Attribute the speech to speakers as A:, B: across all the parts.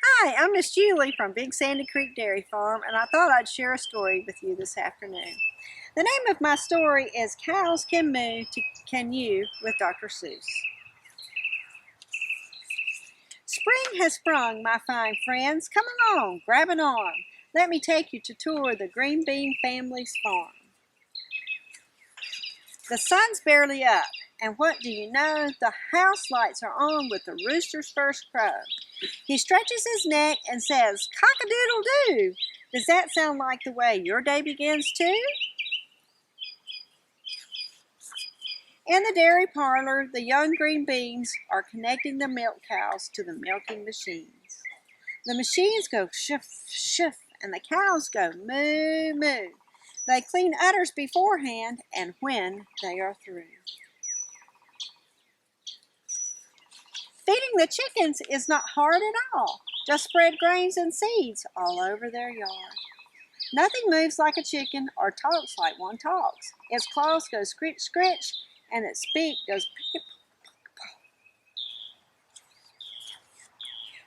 A: Hi, I'm Miss Julie from Big Sandy Creek Dairy Farm, and I thought I'd share a story with you this afternoon. The name of my story is Cows Can Moo to Can You with Dr. Seuss. Spring has sprung, my fine friends. Come along, grab an arm. Let me take you to tour the Green Bean family's farm. The sun's barely up, and what do you know? The house lights are on with the rooster's first crow. He stretches his neck and says, "Cock-a-doodle-doo." Does that sound like the way your day begins too? In the dairy parlor, the young green beans are connecting the milk cows to the milking machines. The machines go shift, shift, and the cows go moo, moo. They clean udders beforehand and when they are through. Feeding the chickens is not hard at all. Just spread grains and seeds all over their yard. Nothing moves like a chicken or talks like one talks. Its claws go scritch, scritch, and its beak goes pick.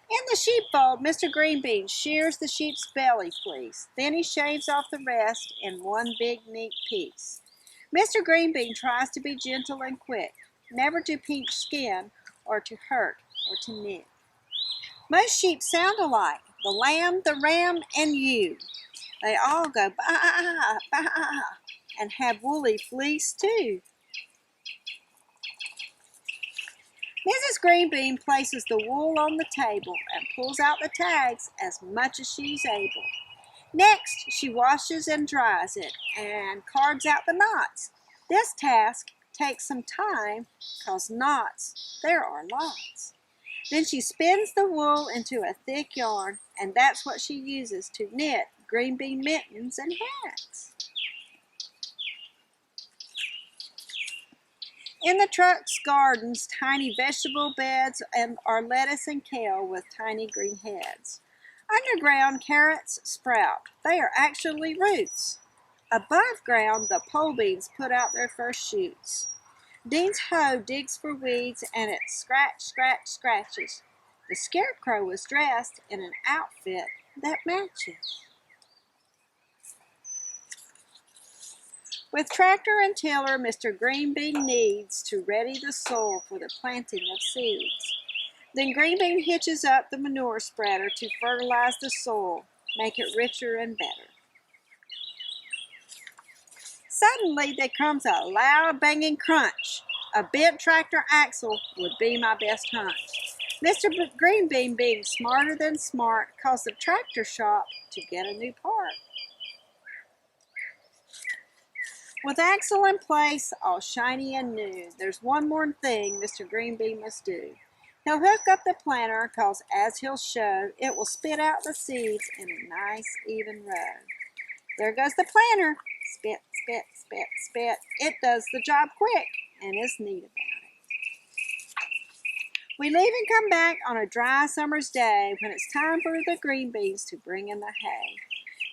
A: In the sheepfold, Mr. Greenbean shears the sheep's belly fleece. Then he shaves off the rest in one big, neat piece. Mr. Greenbean tries to be gentle and quick, never to pinch skin or to hurt or to nick. Most sheep sound alike, the lamb, the ram, and you. They all go baa, baa, and have woolly fleece too. Mrs. Greenbean places the wool on the table and pulls out the tags as much as she's able. Next, she washes and dries it and cards out the knots. This task takes some time, 'cause knots, there are lots. Then she spins the wool into a thick yarn, and that's what she uses to knit green bean mittens and hats. In the truck's gardens, tiny vegetable beds are lettuce and kale with tiny green heads. Underground, carrots sprout. They are actually roots. Above ground, the pole beans put out their first shoots. Dean's hoe digs for weeds, and it scratch, scratch, scratches. The scarecrow was dressed in an outfit that matches. With tractor and tiller, Mr. Greenbean needs to ready the soil for the planting of seeds. Then Greenbean hitches up the manure spreader to fertilize the soil, make it richer and better. Suddenly there comes a loud banging crunch. A bent tractor axle would be my best hunch. Mr. Greenbean, being smarter than smart, calls the tractor shop to get a new part. With axle in place, all shiny and new, there's one more thing Mr. Greenbean must do. He'll hook up the planter, 'cause as he'll show, it will spit out the seeds in a nice, even row. There goes the planter. Spit, spit, spit, spit. It does the job quick, and is neat about it. We leave and come back on a dry summer's day when it's time for the green beans to bring in the hay.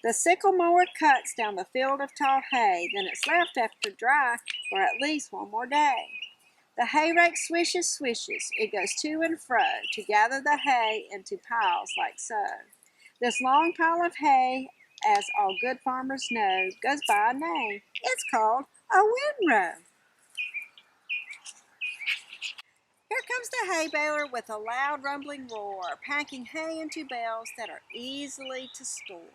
A: The sickle mower cuts down the field of tall hay, then it's left after dry for at least one more day. The hay rake swishes, swishes. It goes to and fro to gather the hay into piles like so. This long pile of hay, as all good farmers know, goes by a name. It's called a windrow. Here comes the hay baler with a loud rumbling roar, packing hay into bales that are easily to store.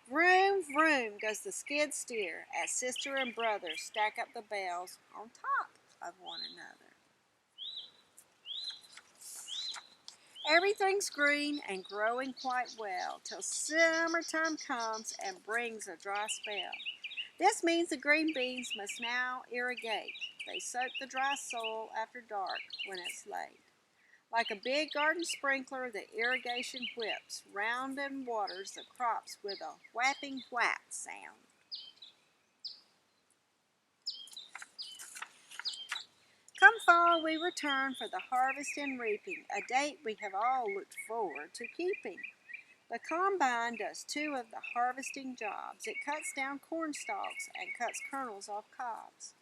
A: Vroom, vroom goes the skid steer as sister and brother stack up the bales on top of one another. Everything's green and growing quite well till summertime comes and brings a dry spell. This means the green beans must now irrigate. They soak the dry soil after dark when it's late. Like a big garden sprinkler, the irrigation whips round and waters the crops with a whapping whap sound. Come fall, we return for the harvest and reaping, a date we have all looked forward to keeping. The combine does two of the harvesting jobs. It cuts down corn stalks and cuts kernels off cobs.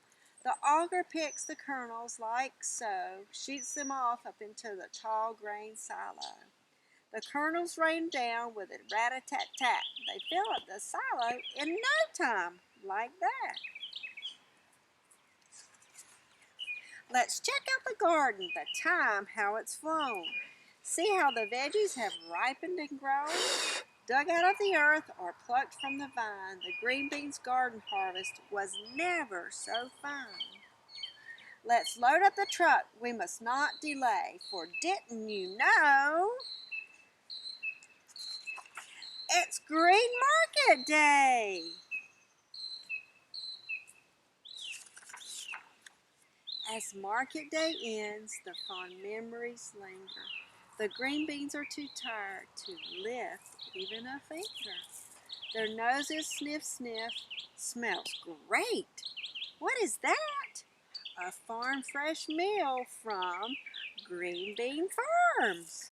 A: The auger picks the kernels like so, shoots them off up into the tall grain silo. The kernels rain down with a rat-a-tat-tat. They fill up the silo in no time, like that. Let's check out the garden, the time, how it's flown. See how the veggies have ripened and grown? Dug out of the earth or plucked from the vine, the green beans garden harvest was never so fine. Let's load up the truck, we must not delay, for didn't you know? It's Green Market Day! As market day ends, the fond memories linger. The green beans are too tired to lift even a finger. Their noses sniff, sniff, smells great. What is that? A farm fresh meal from Green Bean Farms.